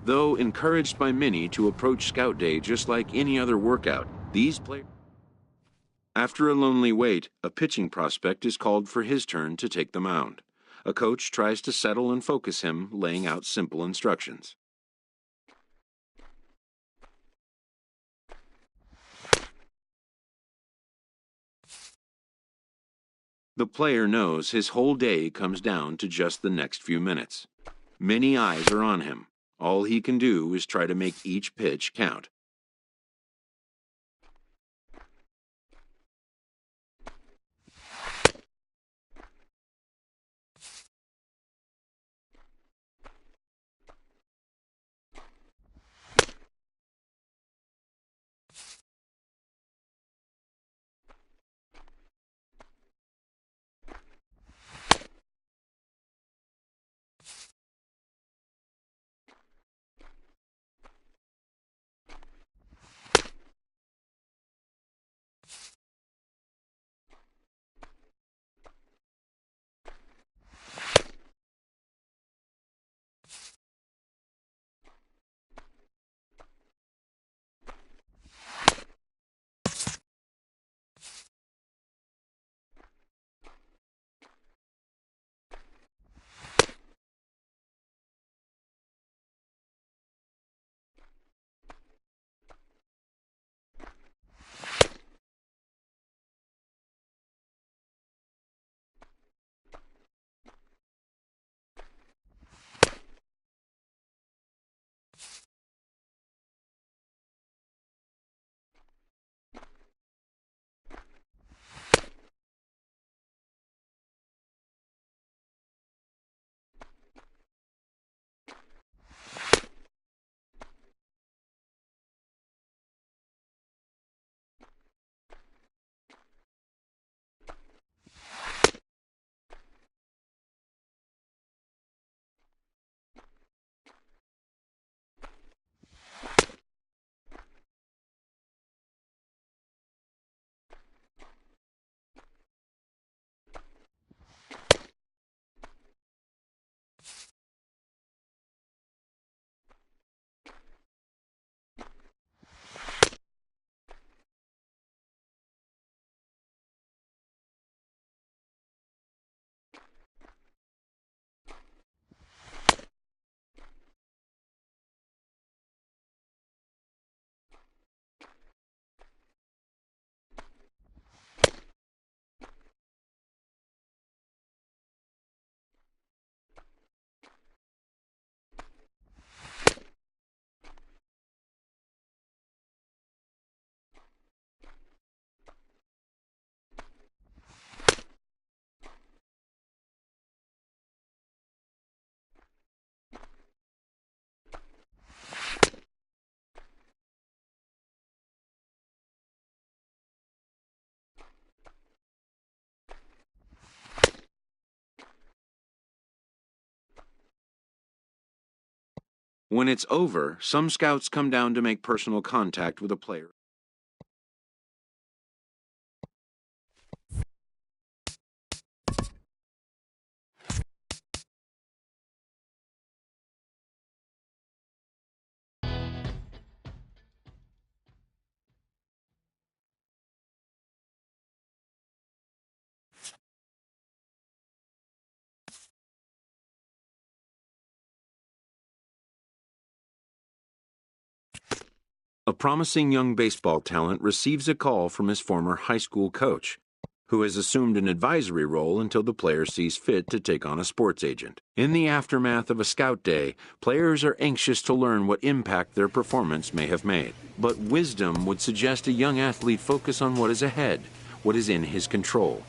Though encouraged by many to approach Scout Day just like any other workout, these players... After a lonely wait, a pitching prospect is called for his turn to take the mound. A coach tries to settle and focus him, laying out simple instructions. The player knows his whole day comes down to just the next few minutes. Many eyes are on him. All he can do is try to make each pitch count. When it's over, some scouts come down to make personal contact with a player. A promising young baseball talent receives a call from his former high school coach, who has assumed an advisory role until the player sees fit to take on a sports agent. In the aftermath of a scout day, players are anxious to learn what impact their performance may have made. But wisdom would suggest a young athlete focus on what is ahead, what is in his control.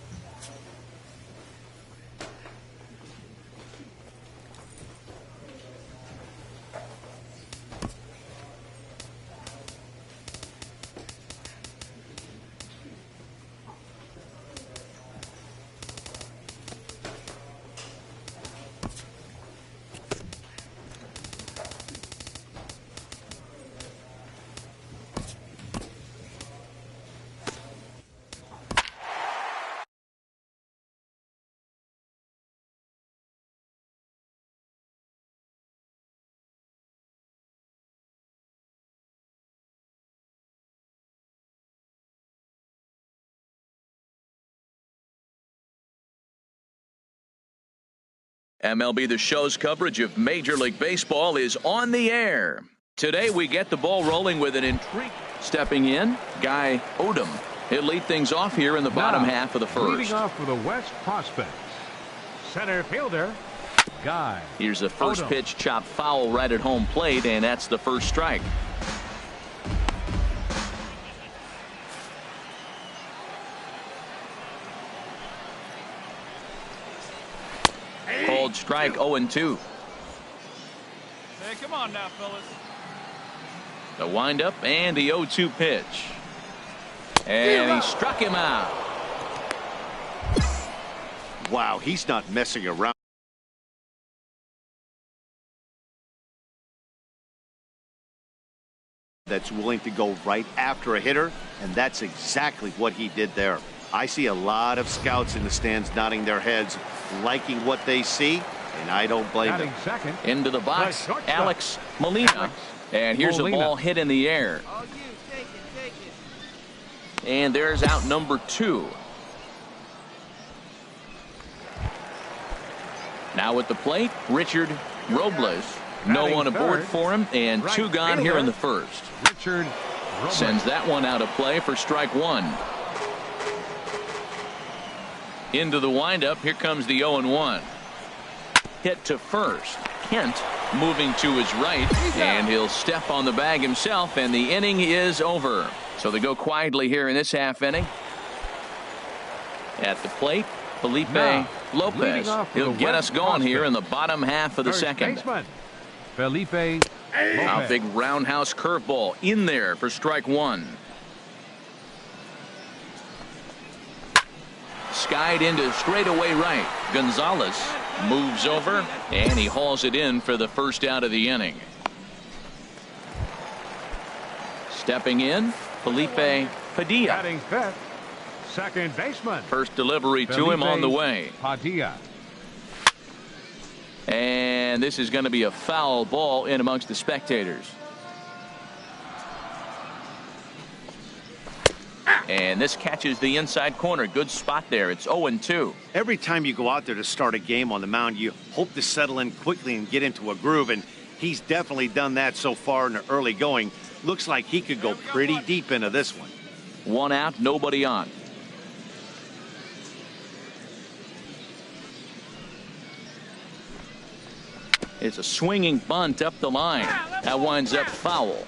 MLB The Show's coverage of Major League Baseball is on the air. Today we get the ball rolling with an intrigue. Stepping in, Guy Odom. He'll lead things off here in the bottom half of the first. Leading off for the West Prospects, center fielder, Guy. Here's a first pitch chop foul right at home plate, and that's the first strike. Called strike 0-2. Hey, come on now, fellas. The windup and the 0-2 pitch. And he struck him out. Wow, he's not messing around. That's willing to go right after a hitter, and that's exactly what he did there. I see a lot of scouts in the stands nodding their heads, liking what they see, and I don't blame them. Second. Into the box, Alex Molina. And here's a ball hit in the air. Oh, you take it. And there's out number 2. Now at the plate, Richard Robles. No one aboard for him, and 2 gone here in the first. Richard Robles sends that one out of play for strike 1. Into the windup, here comes the 0-1. Hit to first. Kent moving to his right, and he'll step on the bag himself, and the inning is over. So they go quietly here in this half inning. At the plate, Felipe Lopez. He'll get us going here in the bottom half of the second. Baseman, Felipe Lopez. A big roundhouse curveball in there for strike 1. Skied into straightaway right. Gonzalez moves over, and he hauls it in for the first out of the inning. Stepping in, Felipe Padilla. Batting fifth, second baseman. First delivery to him on the way. Padilla. And this is going to be a foul ball in amongst the spectators. And this catches the inside corner. Good spot there. It's 0-2. Every time you go out there to start a game on the mound, you hope to settle in quickly and get into a groove, and he's definitely done that so far in the early going. Looks like he could go pretty deep into this one. 1 out, nobody on. It's a swinging bunt up the line. That winds up foul.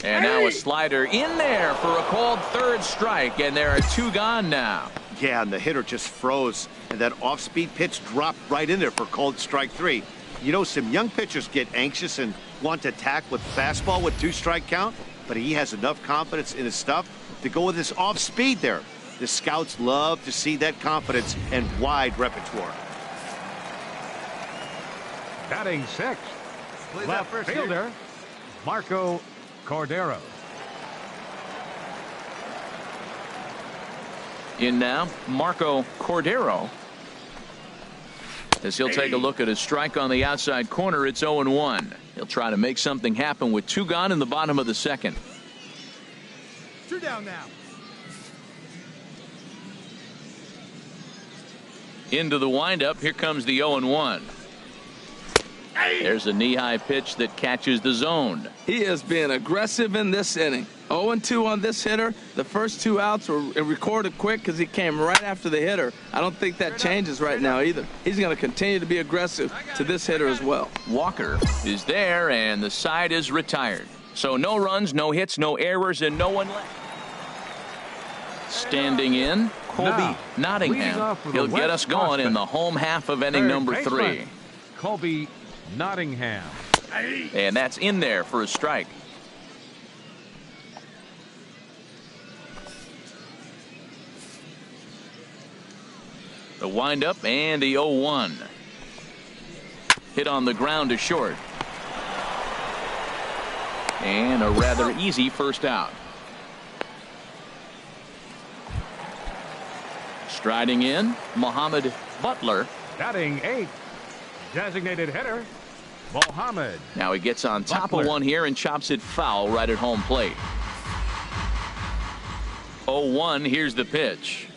And now a slider in there for a called third strike, and there are 2 gone now. Yeah, and the hitter just froze, and that off-speed pitch dropped right in there for called strike 3. You know, some young pitchers get anxious and want to attack with fastball with 2-strike count, but he has enough confidence in his stuff to go with his off-speed there. The scouts love to see that confidence and wide repertoire. Batting sixth, left fielder, Marco Cordero. In now, Marco Cordero. As he'll take a look at his strike on the outside corner, it's 0-1. He'll try to make something happen with 2 gone in the bottom of the second. 2 down now. Into the windup, here comes the 0-1. There's a knee-high pitch that catches the zone. He has been aggressive in this inning. 0-2 on this hitter. The first 2 outs were recorded quick because he came right after the hitter. I don't think that changes right now either. He's going to continue to be aggressive to this hitter as well. Walker is there, and the side is retired. So no runs, no hits, no errors, and no one left. Standing in, Colby Nottingham. He'll get us going in the home half of inning number 3. Colby Nottingham. And that's in there for a strike. The windup and the 0-1. Hit on the ground to short. And a rather easy first out. Striding in, Muhammad Butler. Batting eighth, designated hitter, Muhammad. Now he gets on top of one here and chops it foul right at home plate. 0-1. Here's the pitch.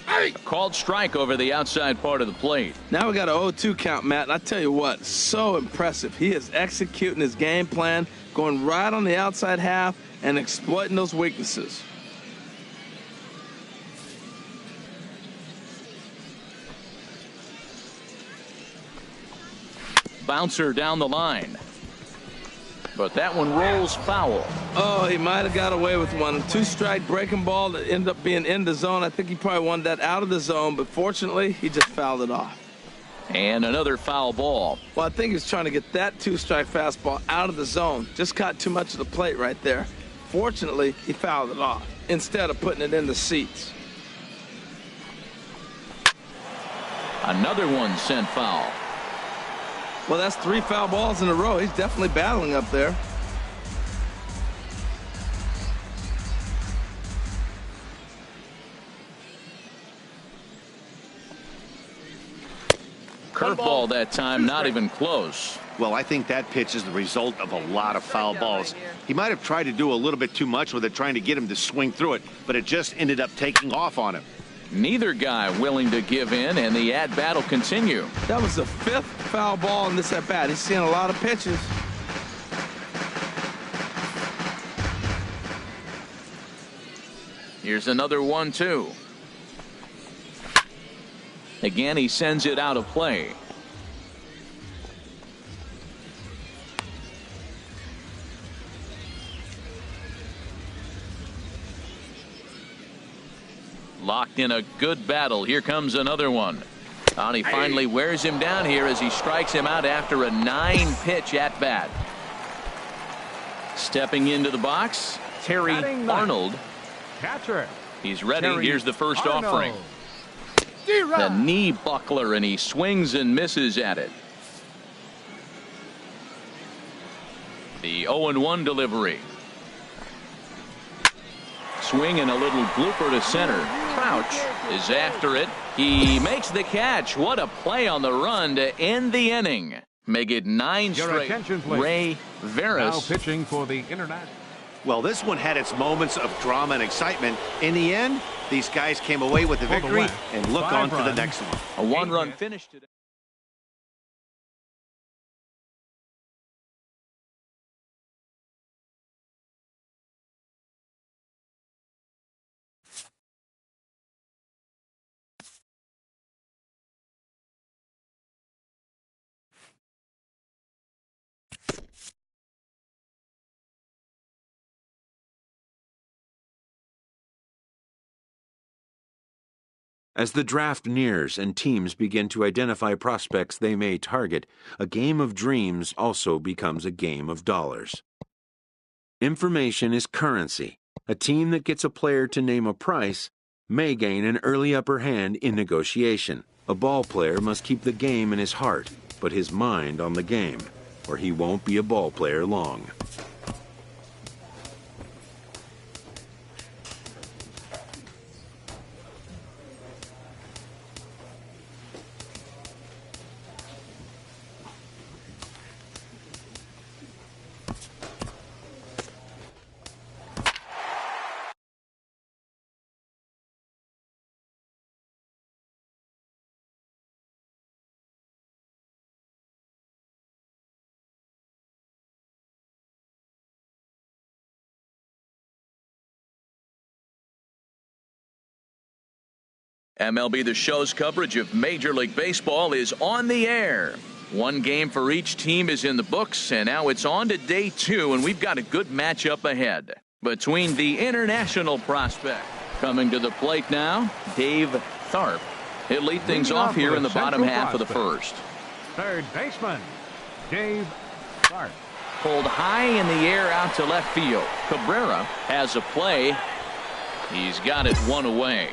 A called strike over the outside part of the plate. Now we got an 0-2 count, Matt. And I tell you what, so impressive. He is executing his game plan, going right on the outside half and exploiting those weaknesses. Bouncer down the line. But that one rolls foul. Oh, he might have got away with one. 2-strike breaking ball that ended up being in the zone. I think he probably wanted that out of the zone, but fortunately, he just fouled it off. And another foul ball. Well, I think he was trying to get that 2-strike fastball out of the zone. Just caught too much of the plate right there. Fortunately, he fouled it off instead of putting it in the seats. Another one sent foul. Well, that's 3 foul balls in a row. He's definitely battling up there. Curveball that time, not even close. Well, I think that pitch is the result of a lot of foul balls. He might have tried to do a little bit too much with it, trying to get him to swing through it, but it just ended up taking off on him. Neither guy willing to give in, and the at-bat will continue. That was the 5th foul ball in this at-bat. He's seeing a lot of pitches. Here's another 1-2. Again, he sends it out of play. Locked in a good battle. Here comes another one. And he finally wears him down here as he strikes him out after a 9-pitch at bat. Stepping into the box, Terry Arnold. Catcher. He's ready. Terry Here's the first Arnold. offering. The knee buckler, and he swings and misses at it. The 0-1 delivery. Swing and a little blooper to center. Crouch is after it. He makes the catch. What a play on the run to end the inning. Make it 9 Your straight. attention, please. Ray Veras. Now pitching for the International. Well, this one had its moments of drama and excitement. In the end, these guys came away with the For the victory West, and look 5 on to the runs. next one. A 1-run finish today. As the draft nears and teams begin to identify prospects they may target, a game of dreams also becomes a game of dollars. Information is currency. A team that gets a player to name a price may gain an early upper hand in negotiation. A ball player must keep the game in his heart, but his mind on the game, or he won't be a ball player long. MLB The Show's coverage of Major League Baseball is on the air. One game for each team is in the books, and now it's on to day 2, and we've got a good matchup ahead between the international prospect. Coming to the plate now, Dave Tharp. He'll lead things off here in the bottom half of the first. Third baseman, Dave Tharp. Pulled high in the air out to left field. Cabrera has a play. He's got it one away.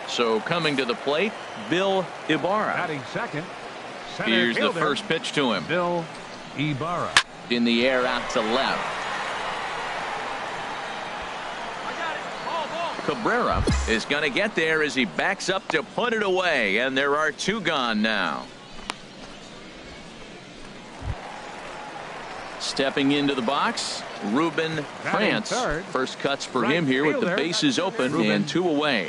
So coming to the plate, Bill Ibarra. Batting second, center Here's the fielder, first pitch to him. Bill Ibarra. In the air out to left. Cabrera is going to get there as he backs up to put it away, and there are 2 gone now. Stepping into the box, Ruben France. First cuts for him here with the bases open and 2 away.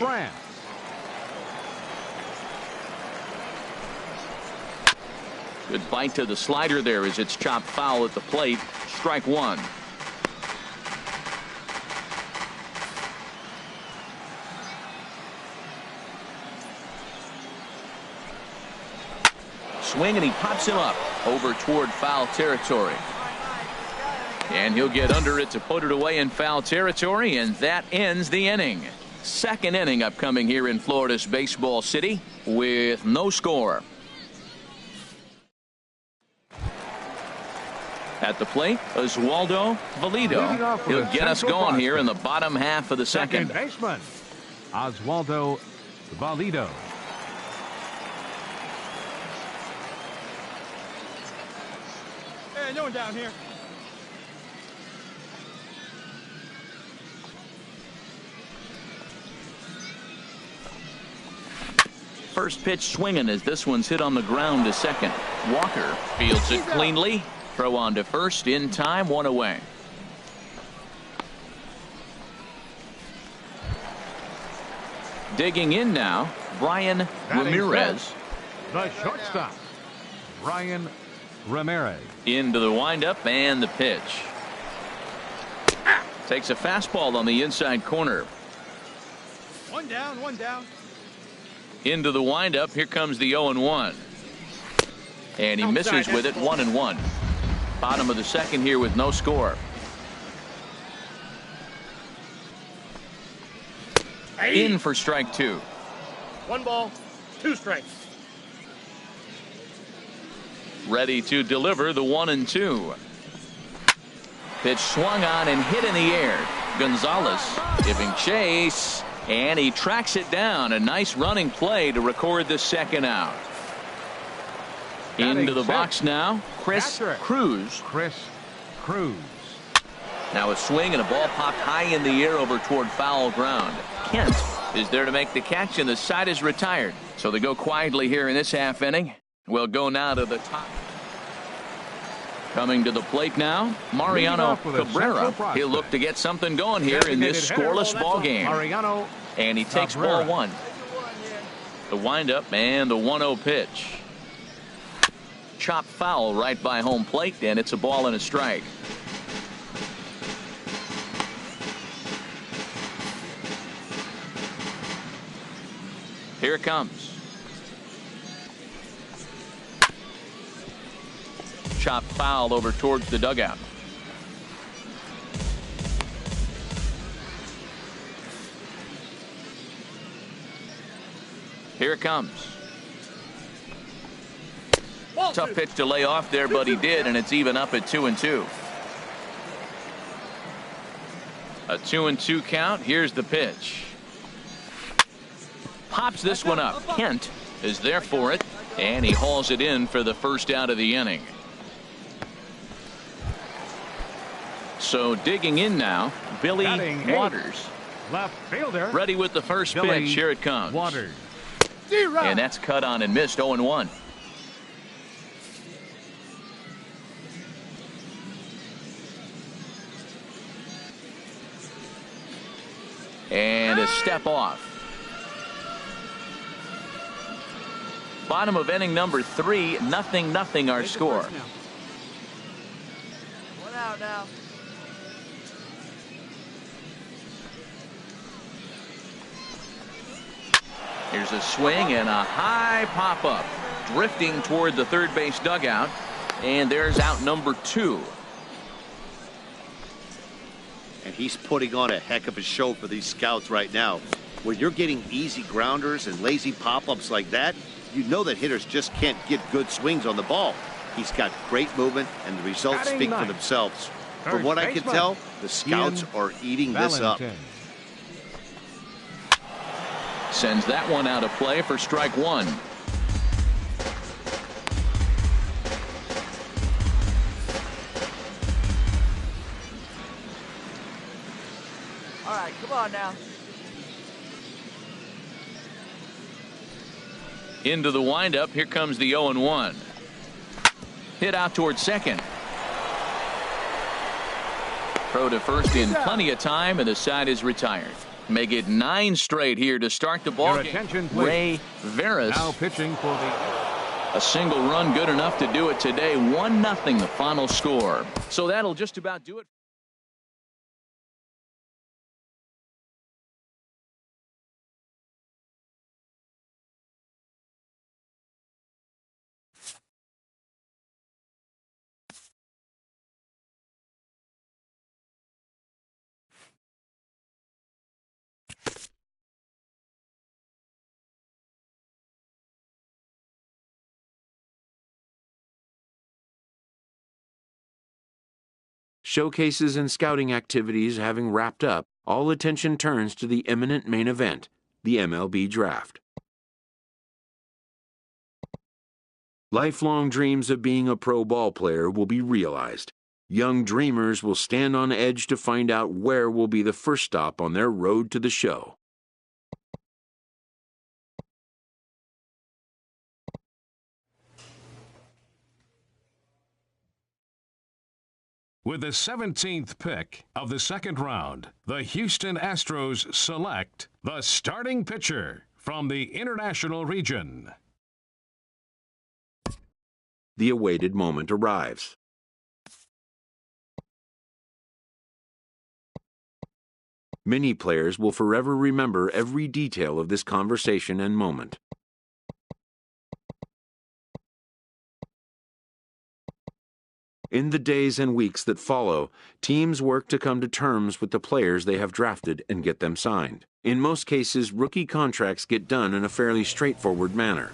Good bite to the slider there as it's chopped foul at the plate. Strike 1. Swing, and he pops him up over toward foul territory. And he'll get under it to put it away in foul territory, and that ends the inning. Second inning upcoming here in Florida's Baseball City with no score. At the plate, Oswaldo Valido. He'll get us going here in the bottom half of the second. Baseman, Oswaldo Valido. Hey, no one down here. First pitch swinging as this one's hit on the ground to second. Walker fields it cleanly. Throw on to first in time, 1 away. Digging in now, Brian Ramirez. The shortstop, Brian Ramirez. Into the windup and the pitch. Takes a fastball on the inside corner. One down, one down. Into the windup. Here comes the 0-1. And he misses with it, 1-1. Bottom of the second here with no score. In for strike 2. 1 ball, 2 strikes. Ready to deliver the 1-2. Pitch swung on and hit in the air. Gonzalez giving chase, and he tracks it down. A nice running play to record the second out. Into the box now, Chris Cruz. Now a swing and a ball popped high in the air over toward foul ground. Kent is there to make the catch, and the side is retired. So they go quietly here in this half inning. We'll go now to the top. Coming to the plate now, Mariano Cabrera. He'll look to get something going here in this scoreless ball game. And he takes ball 1. The windup and the 1-0 pitch. Chop foul right by home plate, and it's a ball and a strike. Here it comes. Chop foul over towards the dugout. Here it comes. Tough pitch to lay off there, but he did, and it's even up at 2-2. A 2-2 count. Here's the pitch. Pops this one up. Kent is there for it, and he hauls it in for the first out of the inning. So digging in now, Billy Waters. Left fielder. Ready with the first pitch. Here it comes. Waters. And that's cut on and missed, 0-1. And a step off. Bottom of inning number 3, 0-0 our score. 1 out now. Here's a swing and a high pop up, drifting toward the third base dugout, and there's out number 2. And he's putting on a heck of a show for these scouts right now. When you're getting easy grounders and lazy pop-ups like that, you know that hitters just can't get good swings on the ball. He's got great movement, and the results speak for themselves. From what I can tell, the scouts are eating this up. Sends that one out of play for strike 1. All right, come on now. Into the windup. Here comes the 0-1. Hit out towards second. Throw to first in plenty of time, and the side is retired. Make it 9 straight here to start the ball game. Ray Veras now pitching for the... A single run good enough to do it today. 1-0 the final score. So that'll just about do it. Showcases and scouting activities having wrapped up, all attention turns to the imminent main event, the MLB Draft. Lifelong dreams of being a pro ball player will be realized. Young dreamers will stand on edge to find out where will be the first stop on their road to the show. With the 17th pick of the second round, the Houston Astros select the starting pitcher from the International Region. The awaited moment arrives. Many players will forever remember every detail of this conversation and moment. In the days and weeks that follow, teams work to come to terms with the players they have drafted and get them signed. In most cases, rookie contracts get done in a fairly straightforward manner.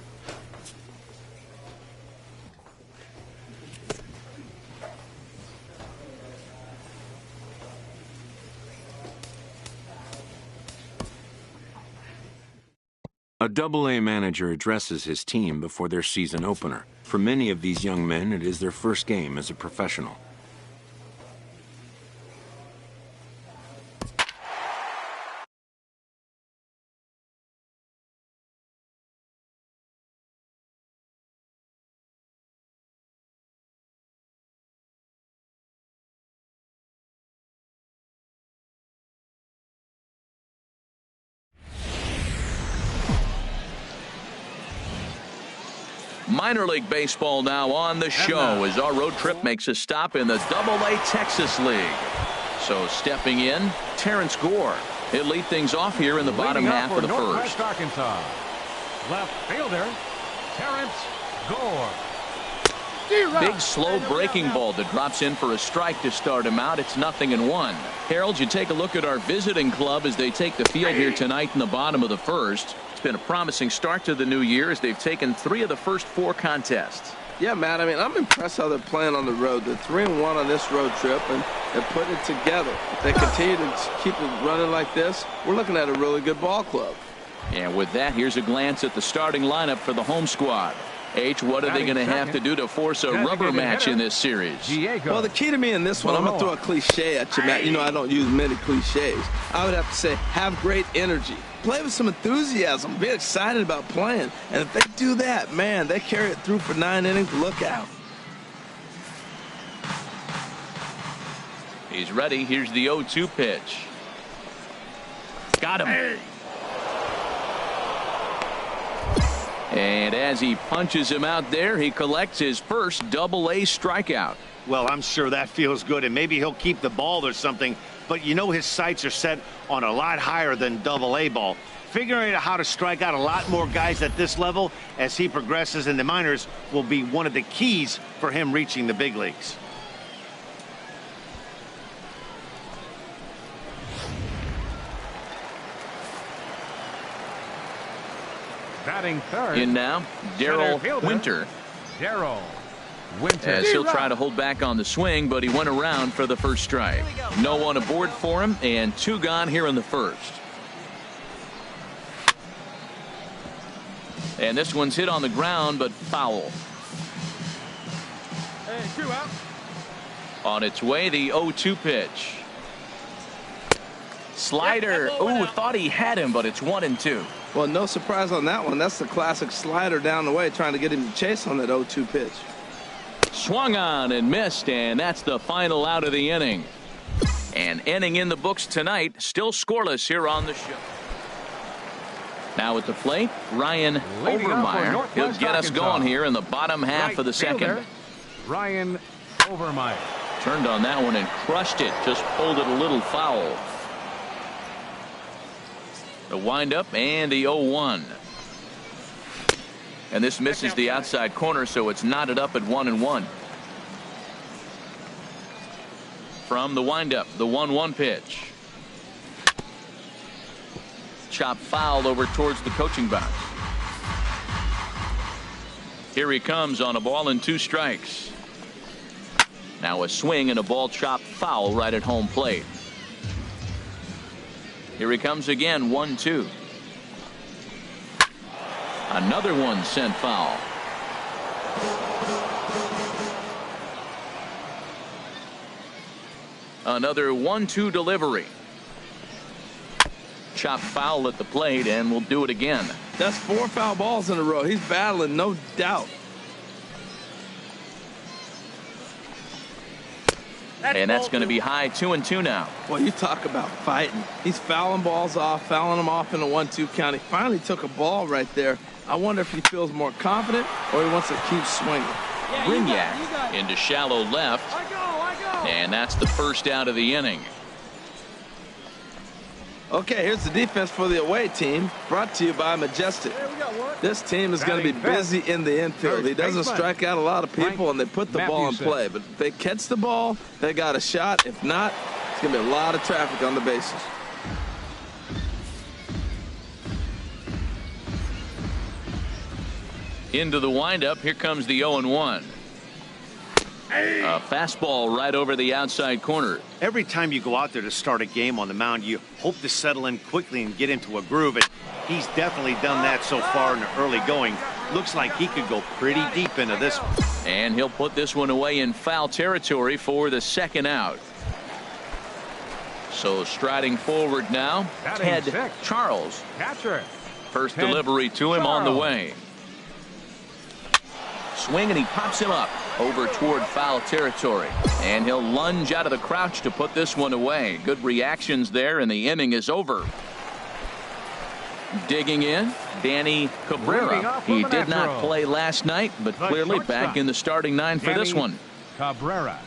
A Double-A manager addresses his team before their season opener. For many of these young men, it is their first game as a professional. Minor League Baseball now on the show as our road trip makes a stop in the Double-A Texas League. So stepping in, Terrence Gore. He'll lead things off here in the bottom half of the first. Arkansas. Left fielder, Terrence Gore. Big slow breaking ball that drops in for a strike to start him out. It's 0-1. Harold, you take a look at our visiting club as they take the field here tonight in the bottom of the first. It's been a promising start to the new year as they've taken 3 of the first 4 contests. Yeah, Matt, I mean, I'm impressed how they're playing on the road. They're 3-1 on this road trip, and they're putting it together. If they continue to keep it running like this, we're looking at a really good ball club. And with that, here's a glance at the starting lineup for the home squad. H, what are they going to have to do to force a rubber match in this series? Well, the key to me in this one, I'm going to throw a cliche at you, Matt. You know I don't use many cliches. I would have to say, have great energy. Play with some enthusiasm. Be excited about playing. And if they do that, man, they carry it through for 9 innings. Look out. He's ready. Here's the 0-2 pitch. Got him. Hey. And as he punches him out there, he collects his first Double-A strikeout. Well, I'm sure that feels good, and maybe he'll keep the ball or something. But you know his sights are set on a lot higher than Double-A ball. Figuring out how to strike out a lot more guys at this level as he progresses in the minors will be one of the keys for him reaching the big leagues. Batting third. In now, Darryl Winter. Darryl Winter. As he'll try to hold back on the swing, but he went around for the first strike. No one aboard for him, and 2 gone here in the first. And this one's hit on the ground, but foul. Hey, 2 out. On its way, the 0-2 pitch. Slider. Ooh, thought he had him, but it's 1-2. Well, no surprise on that one. That's the classic slider down the way, trying to get him to chase on that 0-2 pitch. Swung on and missed, and that's the final out of the inning. An inning in the books tonight, still scoreless here on the show. Now at the plate, Ryan Overmeyer. He'll get us going here in the bottom half of the second. Ryan Overmeyer. Turned on that one and crushed it. Just pulled it a little foul. The windup and the 0-1. And this misses the outside corner, so it's knotted up at 1-1. From the windup, the 1-1 pitch. Chop foul over towards the coaching box. Here he comes on a ball and 2 strikes. Now a swing and a ball chopped foul right at home plate. Here he comes again, 1-2. Another one sent foul. Another 1-2 delivery. Chop foul at the plate, and we'll do it again. That's 4 foul balls in a row. He's battling, no doubt. And that's going to be high, 2-2 now. Well, you talk about fighting. He's fouling balls off, fouling them off in a 1-2 count. He finally took a ball right there. I wonder if he feels more confident or he wants to keep swinging. Brignac into shallow left. And that's the first out of the inning. Okay, here's the defense for the away team, brought to you by Majestic. This team is going to be busy in the infield. He doesn't strike out a lot of people, and they put the ball in play. But if they catch the ball, they got a shot. If not, it's going to be a lot of traffic on the bases. Into the windup. Here comes the 0-1. A fastball right over the outside corner. Every time you go out there to start a game on the mound, you hope to settle in quickly and get into a groove. And he's definitely done that so far in the early going. Looks like he could go pretty deep into this one. And he'll put this one away in foul territory for the second out. So striding forward now, Ted Charles. Catcher. First delivery to him on the way. Swing, and he pops him up over toward foul territory. And he'll lunge out of the crouch to put this one away. Good reactions there, and the inning is over. Digging in, Danny Cabrera. He did not play last night, but clearly back in the starting 9 for this one. Cabrera.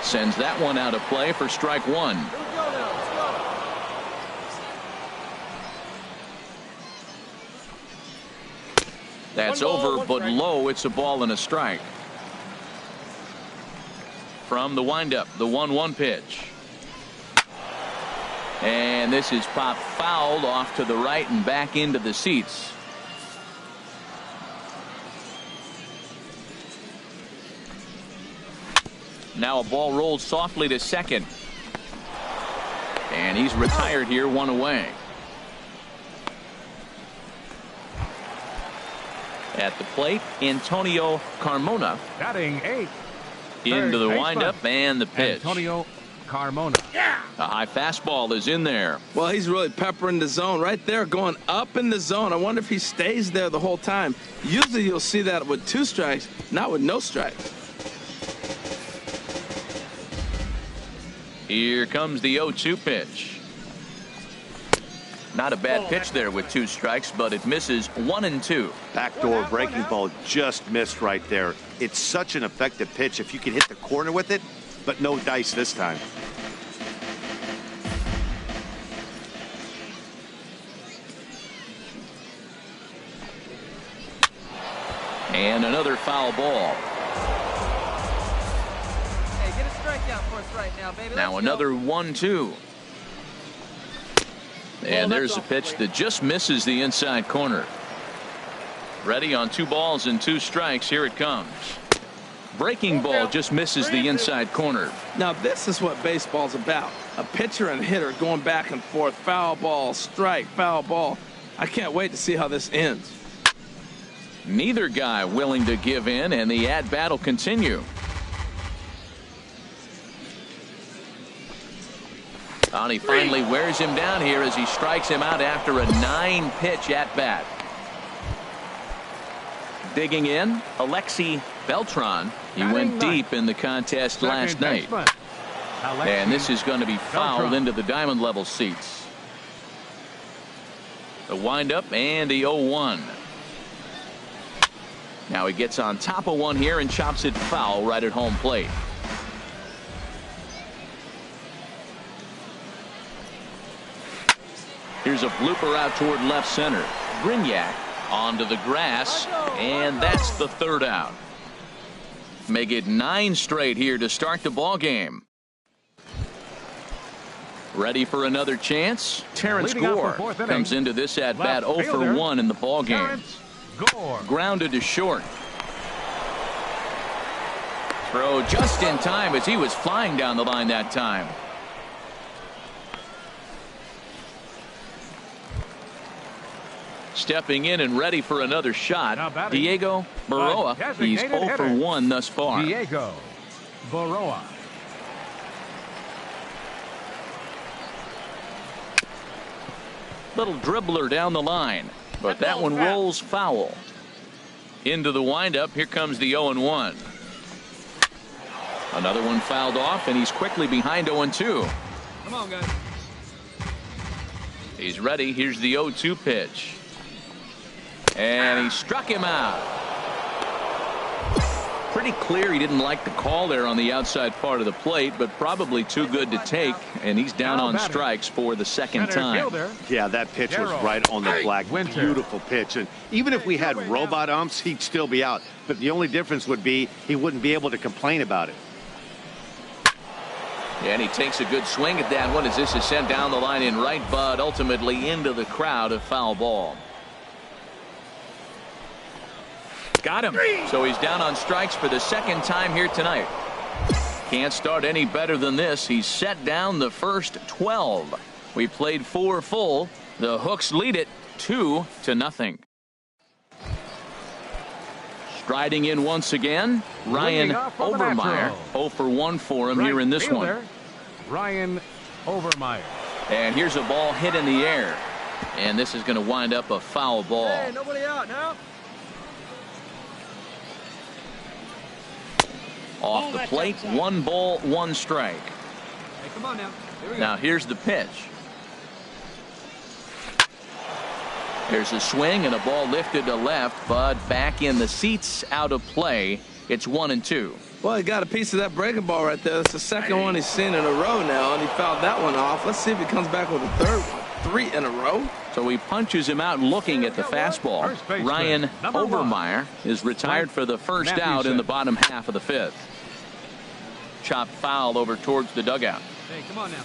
Sends that one out of play for strike 1. That's over, but low. It's a ball and a strike. From the windup, the 1-1 pitch. And this is popped fouled off to the right and back into the seats. Now a ball rolled softly to second. And he's retired here, 1 away. At the plate, Antonio Carmona. Batting 8. Into the windup and the pitch. Antonio Carmona. A high fastball is in there. Well, he's really peppering the zone right there, going up in the zone. I wonder if he stays there the whole time. Usually you'll see that with 2 strikes, not with no strikes. Here comes the 0-2 pitch. Not a bad pitch there with 2 strikes, but it misses 1-2. Backdoor breaking ball just missed right there. It's such an effective pitch if you can hit the corner with it, but no dice this time. And another foul ball. Hey, get a strikeout for us right now, baby. Now another 1-2. And there's a pitch that just misses the inside corner. Ready on 2 balls and 2 strikes. Here it comes. Breaking ball just misses the inside corner. Now this is what baseball's about. A pitcher and hitter going back and forth. Foul ball, strike, foul ball. I can't wait to see how this ends. Neither guy willing to give in, and the at-bat will continue. And he finally wears him down here as he strikes him out after a 9-pitch at-bat. Digging in, Alexi Beltran. He went deep in the contest last night. And this is going to be fouled into the diamond level seats. The windup and the 0-1. Now he gets on top of one here and chops it foul right at home plate. Here's a blooper out toward left center. Brignac onto the grass, and that's the third out. Make it 9 straight here to start the ball game. Ready for another chance? Terrence Gore comes into this at bat 0 for 1 in the ball game. Grounded to short. Throw just in time as he was flying down the line that time. Stepping in and ready for another shot, Diego Baroa. He's 0 for 1 thus far. Diego Baroa. Little dribbler down the line, but that one rolls foul. Into the windup. Here comes the 0-1. Another one fouled off, and he's quickly behind 0-2. Come on, guys. He's ready. Here's the 0-2 pitch. And he struck him out. Pretty clear he didn't like the call there on the outside part of the plate, but probably too good to take, and he's down on strikes for the second time. Yeah, that pitch was right on the black. Beautiful pitch. And even if we had robot umps, he'd still be out. But the only difference would be he wouldn't be able to complain about it. And he takes a good swing at that one as this is sent down the line in right, but ultimately into the crowd, a foul ball. Got him. So he's down on strikes for the second time here tonight. Can't start any better than this. He's set down the first 12. We played 4 full. The Hooks lead it 2-0. Striding in once again, Ryan Overmeyer. 0 for 1 for him here in this one. Ryan Overmeyer. And here's a ball hit in the air. And this is going to wind up a foul ball. Hey, nobody out now. Off the plate, 1 ball, 1 strike. Hey, come on now. Here we go. Now here's the pitch. There's a swing and a ball lifted to left, but back in the seats, out of play. It's 1-2. Well, he got a piece of that breaking ball right there. That's the second one he's seen in a row now, and he fouled that one off. Let's see if he comes back with a third one. 3 in a row. So he punches him out looking at the fastball. Ryan Overmeyer is retired for the first out in the bottom half of the 5th. Chopped foul over towards the dugout. Hey, come on now.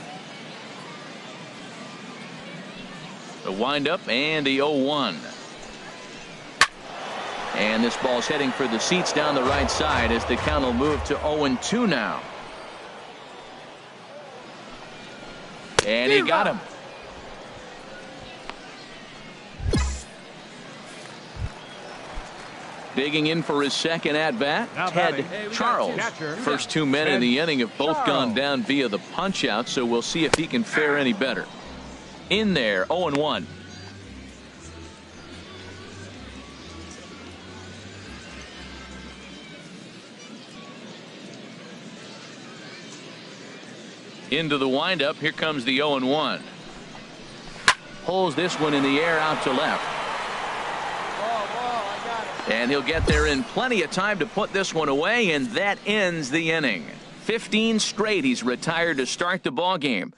The windup and the 0-1. And this ball's heading for the seats down the right side as the count will move to 0-2 now. And he got him. Digging in for his second at-bat, Ted Charles. First 2 men in the inning have both gone down via the punch-out, so we'll see if he can fare any better. In there, 0-1. Into the windup. Here comes the 0-1. Pulls this one in the air out to left. And he'll get there in plenty of time to put this one away, and that ends the inning. 15 straight he's retired to start the ball game.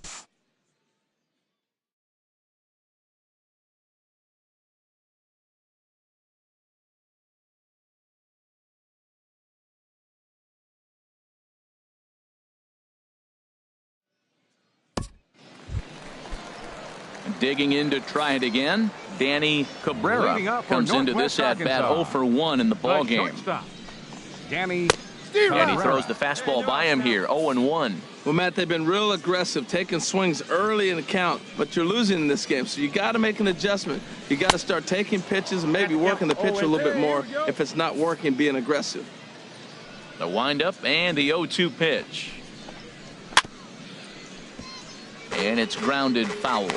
Digging in to try it again, Danny Cabrera comes into this at bat 0 for 1 in the ball game. Danny And he throws the fastball by him here, 0-1. Well, Matt, they've been real aggressive, taking swings early in the count, but you're losing in this game, so you got to make an adjustment. You got to start taking pitches and maybe working the pitcher a little bit more if it's not working, being aggressive. The windup and the 0-2 pitch. And it's grounded foul.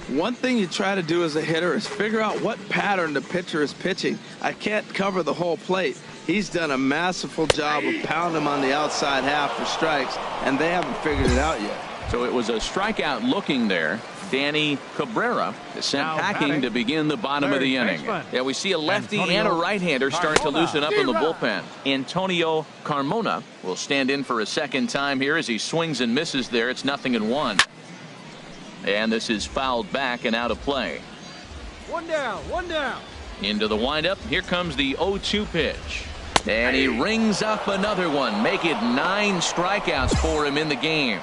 One thing you try to do as a hitter is figure out what pattern the pitcher is pitching. I can't cover the whole plate. He's done a masterful job of pounding him on the outside half for strikes, and they haven't figured it out yet. So it was a strikeout looking there. Danny Cabrera is sent packing to begin the bottom of the inning. Yeah, we see a lefty and a right-hander start to loosen up in the bullpen. Antonio Carmona will stand in for a second time here as he swings and misses there. It's 0-1. And this is fouled back and out of play. One down, one down. Into the windup. Here comes the 0-2 pitch. And he rings up another one. Make it 9 strikeouts for him in the game.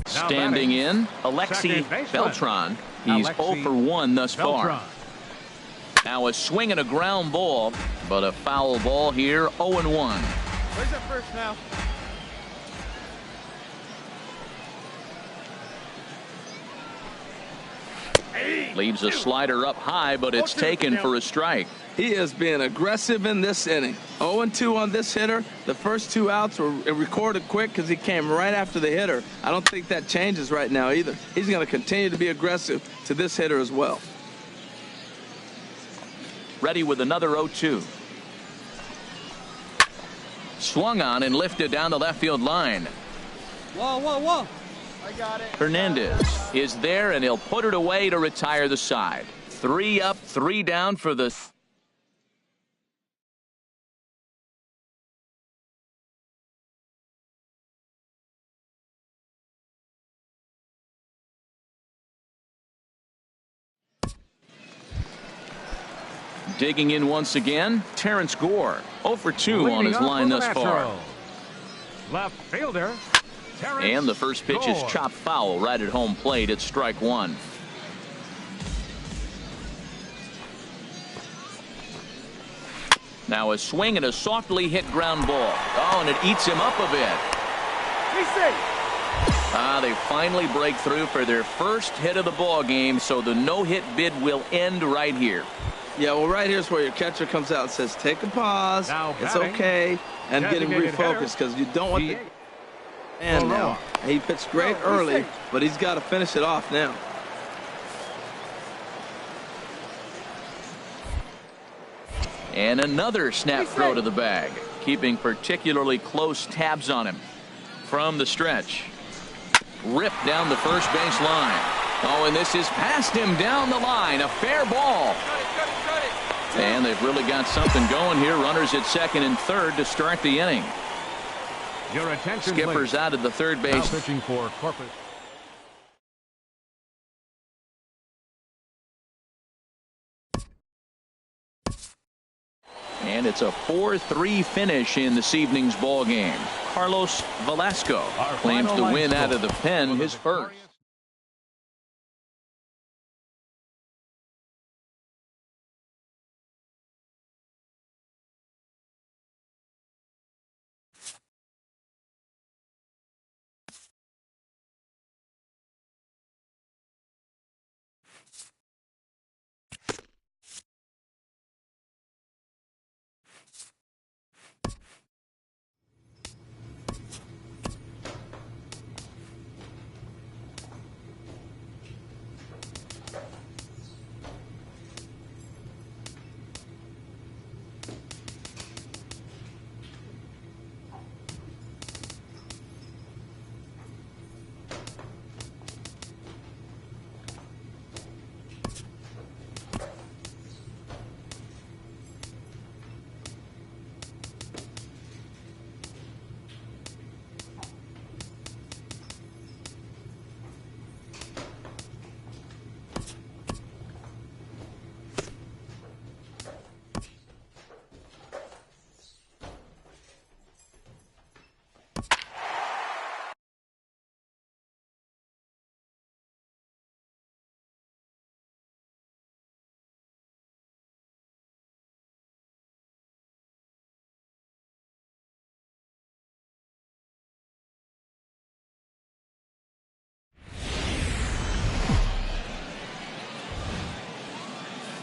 Standing in, Alexi Beltran. He's 0 for 1 thus far. Now a swing and a ground ball, but a foul ball here, 0-1. Where's that first now? Leaves a slider up high, but it's taken for a strike. He has been aggressive in this inning. 0-2 on this hitter. The first 2 outs were recorded quick because he came right after the hitter. I don't think that changes right now either. He's going to continue to be aggressive to this hitter as well. Ready with another 0-2. Swung on and lifted down the left field line. Whoa, whoa, whoa. I got it. Hernandez is there, and he'll put it away to retire the side. 3 up, 3 down for the... Digging in once again, Terrence Gore. 0 for 2 on his line thus far. Left fielder. And the first pitch is chopped foul right at home plate. It's strike 1. Now a swing and a softly hit ground ball. Oh, and it eats him up a bit. They finally break through for their first hit of the ball game, so the no-hit bid will end right here. Yeah, well, right here's where your catcher comes out and says, take a pause, it's okay, and get him refocused because you don't want the... And now, he pitched great early, but he's got to finish it off now. And another snap throw to the bag, keeping particularly close tabs on him. From the stretch, ripped down the first base line. Oh, and this is past him down the line. A fair ball. And they've really got something going here. Runners at second and third to start the inning. Your attention, Skipper's please. out at the third base. Now pitching for Corpus. And it's a 4-3 finish in this evening's ball game. Carlos Velasco claims the win out of the pen, his first.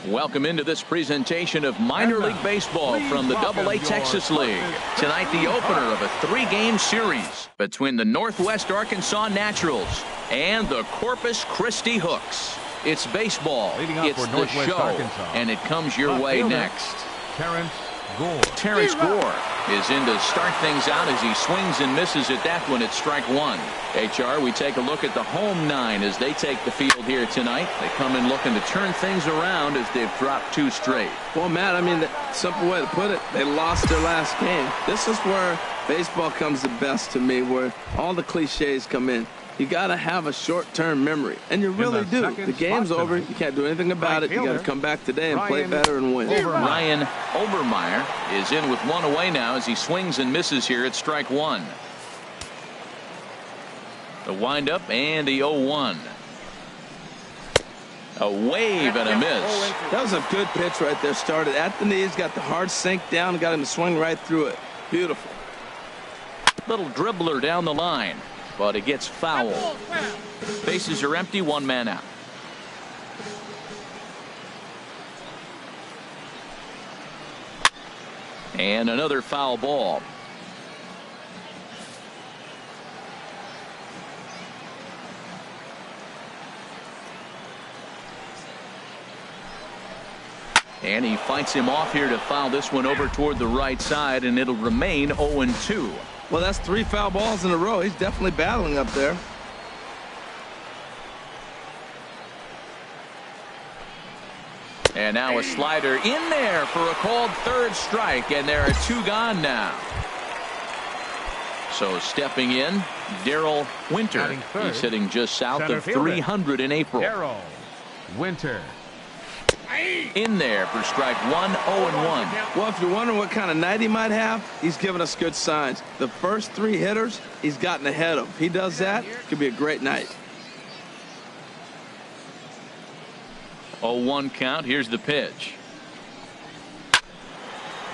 Welcome into this presentation of minor league baseball from the AA Texas League. Tonight, the opener of a 3-game series between the Northwest Arkansas Naturals and the Corpus Christi Hooks. It's baseball, it's the show, and it comes your way next. Terrence Gore is in to start things out as he swings and misses at that one at strike one. HR, we take a look at the home 9 as they take the field here tonight. They come in looking to turn things around as they've dropped 2 straight. Well, Matt, I mean, the simple way to put it, they lost their last game. This is where baseball comes the best to me, where all the cliches come in. You got to have a short-term memory, and you really do. The game's over. You can't do anything about it. You got to come back today and play better and win. Ryan Obermeyer is in with 1 away now as he swings and misses here at strike 1. The windup and the 0-1. A wave and a miss. That was a good pitch right there. Started at the knees, got the hard sink down, got him to swing right through it. Beautiful. Little dribbler down the line, but it gets foul. Bases are empty, 1 man out. And another foul ball. And he fights him off here to foul this one over toward the right side, and it'll remain 0-2. Well, that's 3 foul balls in a row. He's definitely battling up there. And now a slider in there for a called 3rd strike, and there are 2 gone now. So stepping in, Darrell Winter. He's hitting just south of 300 in April. Darrell Winter. In there for strike 1, 0-1. Well, if you're wondering what kind of night he might have, he's given us good signs. The first 3 hitters, he's gotten ahead of. If he does that, it could be a great night. 0-1 count. Here's the pitch.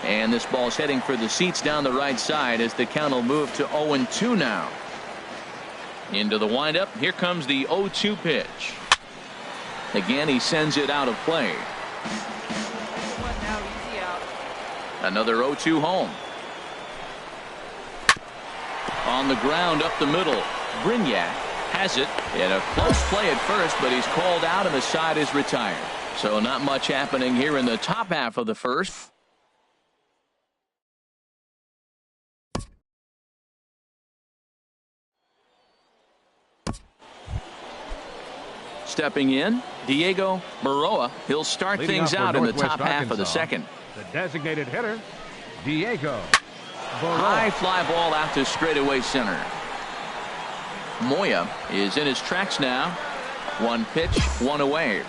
And this ball's heading for the seats down the right side as the count will move to 0-2 now. Into the windup. Here comes the 0-2 pitch. Again, he sends it out of play. Another 0-2 home. On the ground up the middle. Brignac has it in a close play at first, but he's called out and the side is retired. So not much happening here in the top half of the first. Stepping in, Diego Maroa. He'll start things out in the top half of the second. The designated hitter, Diego Maroa. High fly ball out to straightaway center. Moya is in his tracks now. 1 pitch, 1 away.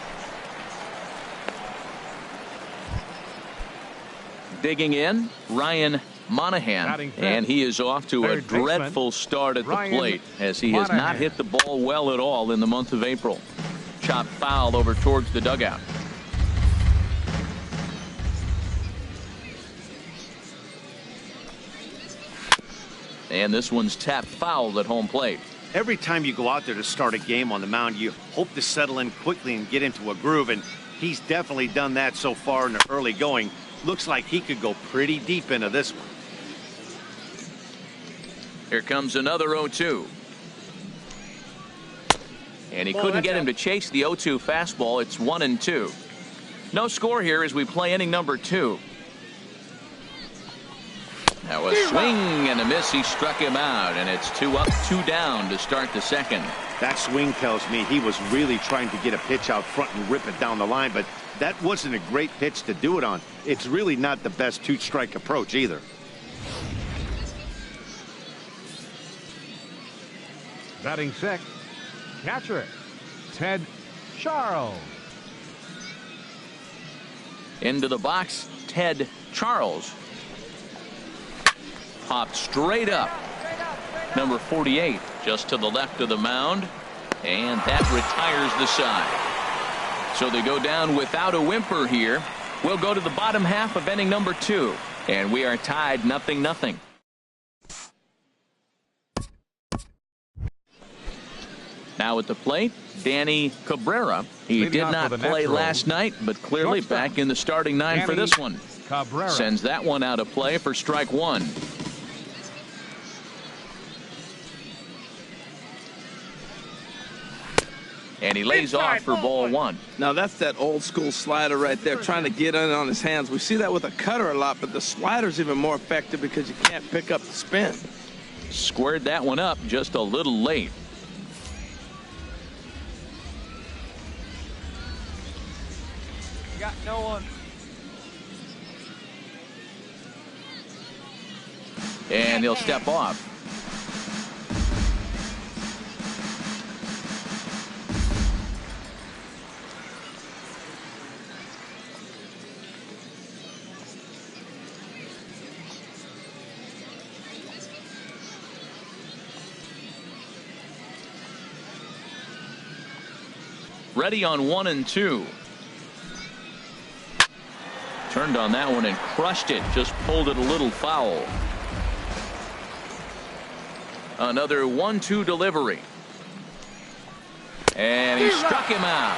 Digging in, Ryan Monahan, and he is off to a dreadful start at the plate as he has not hit the ball well at all in the month of April. Chopped foul over towards the dugout. And this one's tapped foul at home plate. Every time you go out there to start a game on the mound, you hope to settle in quickly and get into a groove, and he's definitely done that so far in the early going. Looks like he could go pretty deep into this one. Here comes another 0-2. And he couldn't get him to chase the 0-2 fastball. It's 1-2. No score here as we play inning number 2. Now a swing and a miss. He struck him out, and it's 2 up, 2 down to start the second. That swing tells me he was really trying to get a pitch out front and rip it down the line, but that wasn't a great pitch to do it on. It's really not the best 2-strike approach either. Batting 6th, catcher Ted Charles. Into the box, Ted Charles. Popped straight up. Number 48 just to the left of the mound, and that retires the side. So they go down without a whimper here. We'll go to the bottom half of inning number 2, and we are tied 0-0. Now at the plate, Danny Cabrera. He did not play last night, but clearly back in the starting nine for this one. Cabrera sends that one out of play for strike one. And he lays off for ball one. Now that's that old school slider right there, trying to get in on his hands. We see that with a cutter a lot, but the slider's even more effective because you can't pick up the spin. Squared that one up just a little late. Got no one. And he'll step off. Ready on 1 and 2. Turned on that one and crushed it. Just pulled it a little foul. Another 1-2 delivery. And he struck him out.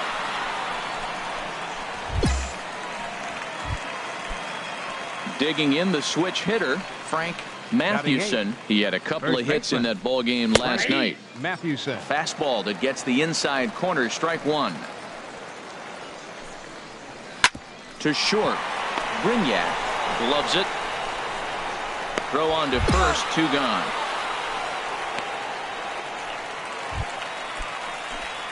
Digging in the switch hitter, Frank Mathewson. He had a couple of hits in that ball game last night. Mathewson. Fastball that gets the inside corner, strike one. To short. Brignac gloves it. Throw on to first, 2 gone.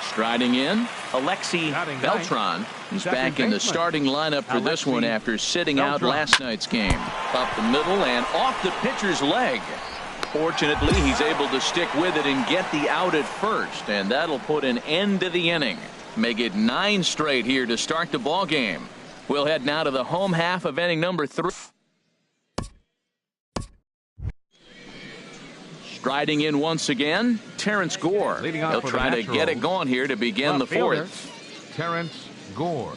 Striding in, Alexi Beltran is back in the starting lineup for this one after sitting out last night's game. Up the middle and off the pitcher's leg. Fortunately, he's able to stick with it and get the out at first, and that'll put an end to the inning. Make it 9 straight here to start the ball game. We'll head now to the home half of inning number 3. Striding in once again, Terrence Gore. He'll try to get it going here to begin the 4th. Terrence Gore.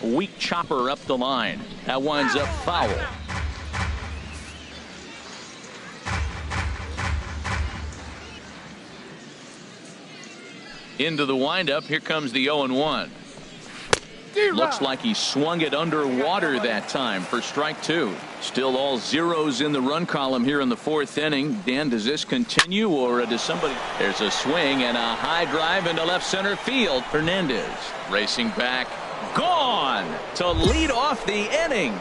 Weak chopper up the line. That winds up foul. Into the windup. Here comes the 0-1. Looks like he swung it underwater that time for strike 2. Still all zeros in the run column here in the 4th inning. Dan, does this continue, or does somebody? There's a swing and a high drive into left center field. Hernandez racing back. Gone to lead off the inning.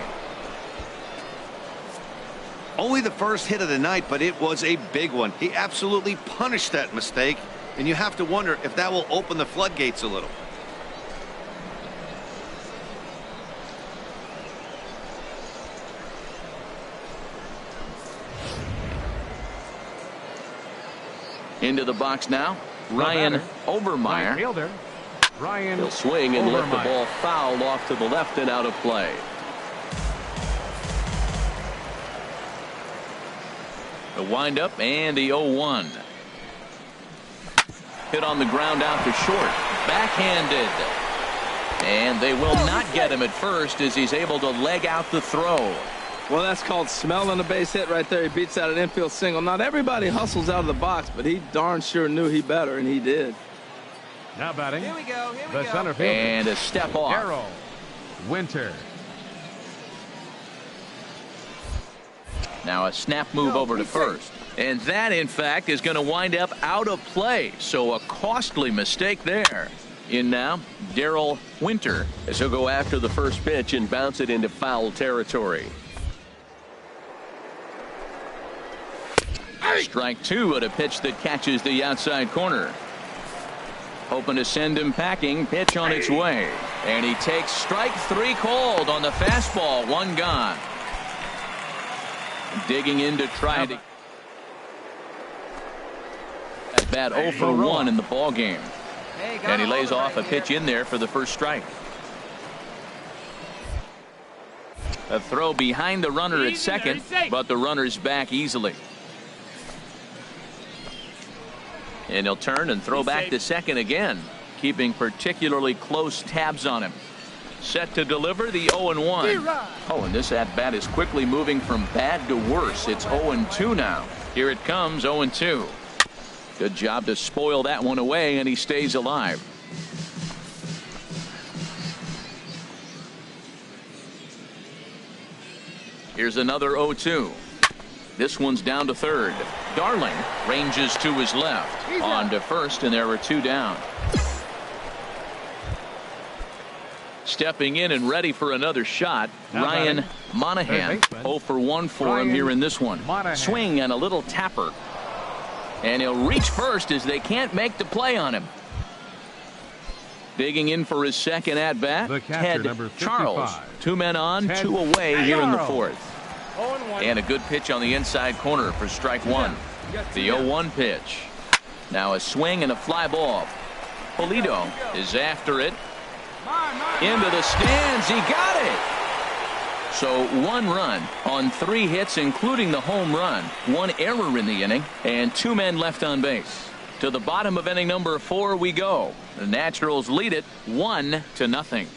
Only the first hit of the night, but it was a big one. He absolutely punished that mistake, and you have to wonder if that will open the floodgates a little. Into the box now, Ryan Obermeyer. He'll swing and lift the ball foul off to the left and out of play. The windup and the 0-1. Hit on the ground out to short. Backhanded. And they will not get him at first as he's able to leg out the throw. Well, that's called smelling a base hit right there. He beats out an infield single. Not everybody hustles out of the box, but he darn sure knew he better, and he did. Now batting. Here we go. The center fielder. And a step off. Darrell Winter. Now a snap move over to first. And that, in fact, is going to wind up out of play. So a costly mistake there. In now, Darrell Winter, as he'll go after the first pitch and bounce it into foul territory. Strike 2 at a pitch that catches the outside corner. Hoping to send him packing. Pitch on its way. And he takes strike 3 called on the fastball. 1 gone. Digging in to try to. At bat 0 for 1 in the ball game. And he lays off a pitch in there for the first strike. A throw behind the runner at second, but the runner's back easily. And he'll turn and throw back to second again, keeping particularly close tabs on him. Set to deliver the 0-1. Oh, and this at-bat is quickly moving from bad to worse. It's 0-2 now. Here it comes, 0-2. Good job to spoil that one away, and he stays alive. Here's another 0-2. This one's down to third. Darling ranges to his left. On to first, and there are two down. Stepping in and ready for another shot, Ryan Monahan. 0 for 1 for him here in this one. Swing and a little tapper. And he'll reach first as they can't make the play on him. Digging in for his second at-bat, Ted Charles. 2 men on, 2 away here in the fourth. And a good pitch on the inside corner for strike one. The 0-1 pitch. Now a swing and a fly ball. Polito is after it. Into the stands. He got it. So 1 run on 3 hits, including the home run. 1 error in the inning, and 2 men left on base. To the bottom of inning number 4 we go. The Naturals lead it 1-0.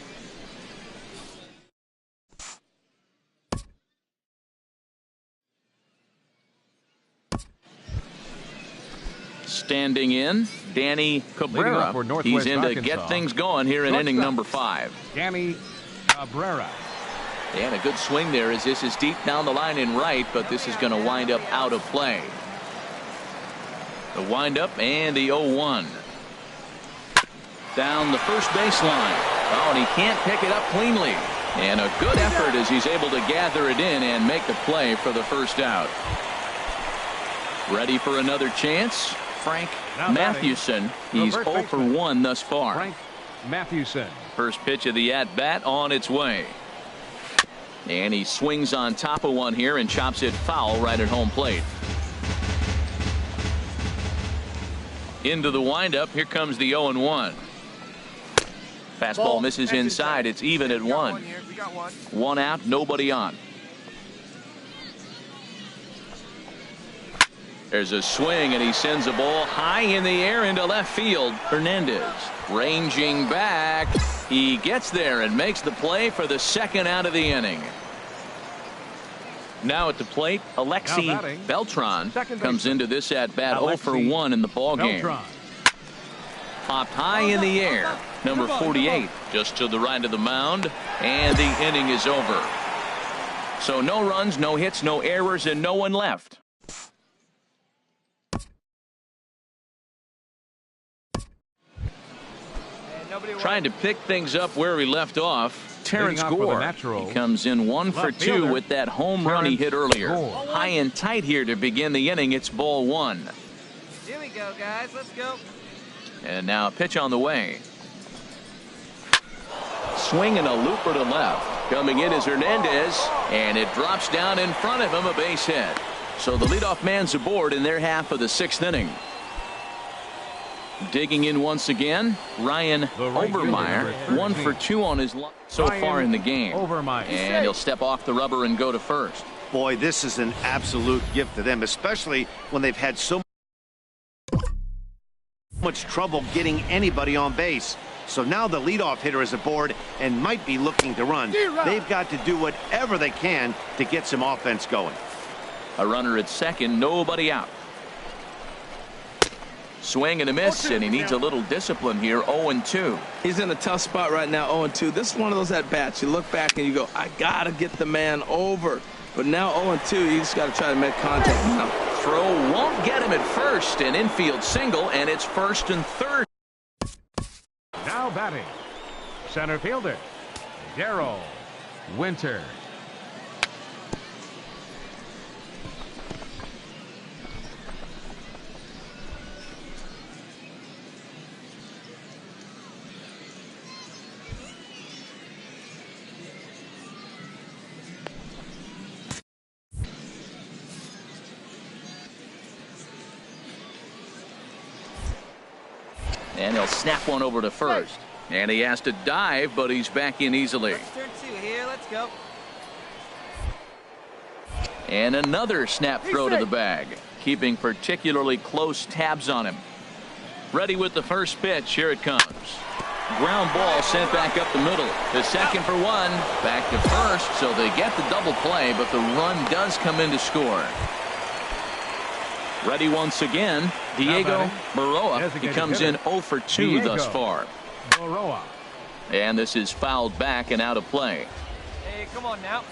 Standing in, Danny Cabrera. He's in to get things going here in inning number 5. Danny Cabrera. And a good swing there as this is deep down the line in right, but this is going to wind up out of play. The windup and the 0-1. Down the first baseline. Oh, and he can't pick it up cleanly. And a good effort as he's able to gather it in and make the play for the first out. Ready for another chance? Frank Mathewson. He's 0 for 1 thus far. Frank Mathewson. First pitch of the at-bat on its way. And he swings on top of one here and chops it foul right at home plate. Into the windup. Here comes the 0-1. Fastball misses inside. It's even at 1. 1 out, nobody on. There's a swing, and he sends a ball high in the air into left field. Hernandez ranging back. He gets there and makes the play for the second out of the inning. Now at the plate, Alexi Beltran comes into this at-bat 0 for 1 in the ballgame. Popped high in the air. Number 48 just to the right of the mound, and the inning is over. So no runs, no hits, no errors, and no one left. Trying to pick things up where we left off. Terrence Gore. He comes in 1 for 2 with that home run he hit earlier. High and tight here to begin the inning. It's ball 1. Here we go, guys. Let's go. And now a pitch on the way. Swing and a looper to left. Coming in is Hernandez, and it drops down in front of him, a base hit. So the leadoff man's aboard in their half of the 6th inning. Digging in once again, Ryan Overmeyer. 1 for 2 on his so far in the game. And he'll step off the rubber and go to first. Boy, this is an absolute gift to them, especially when they've had so much trouble getting anybody on base. So now the leadoff hitter is aboard and might be looking to run. They've got to do whatever they can to get some offense going. A runner at second, nobody out. Swing and a miss, and he needs a little discipline here. 0-2. He's in a tough spot right now. 0-2. This is one of those at-bats. You look back and you go, I got to get the man over. But now 0-2, you just got to try to make contact now. Throw won't get him at first. An infield single, and it's first and third. Now batting, center fielder, Darrell Winter. And he'll snap one over to first. And he has to dive, but he's back in easily. Turn 2 here. Let's go. And another snap throw to the bag, keeping particularly close tabs on him. Ready with the first pitch. Here it comes. Ground ball sent back up the middle. The second for one. Back to first, so they get the double play, but the run does come in to score. Ready once again, Diego Baroa. He comes in 0 for 2 thus far. Baroa. And this is fouled back and out of play. Hey, come on now.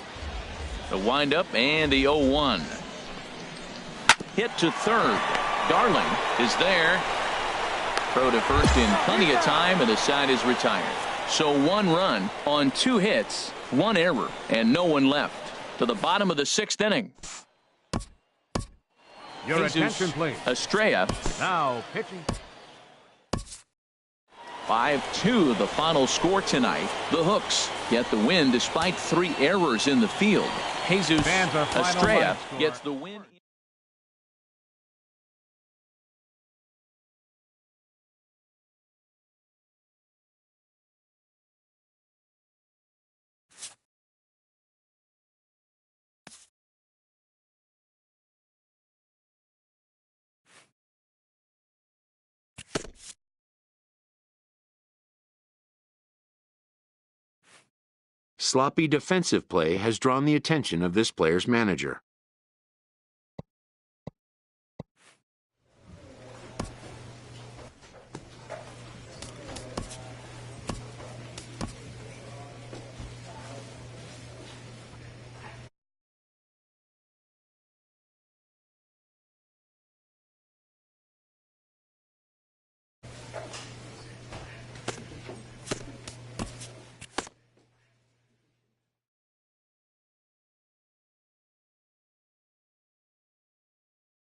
The windup and the 0-1. Hit to third. Darling is there. Throw to first in plenty of time, and the side is retired. So 1 run on 2 hits, 1 error, and no one left. To the bottom of the 6th inning. Your Jesus attention, please. Estrella. Now pitching. 5-2 the final score tonight. The Hooks get the win despite 3 errors in the field. Jesus Estrella gets the win. Sloppy defensive play has drawn the attention of this player's manager.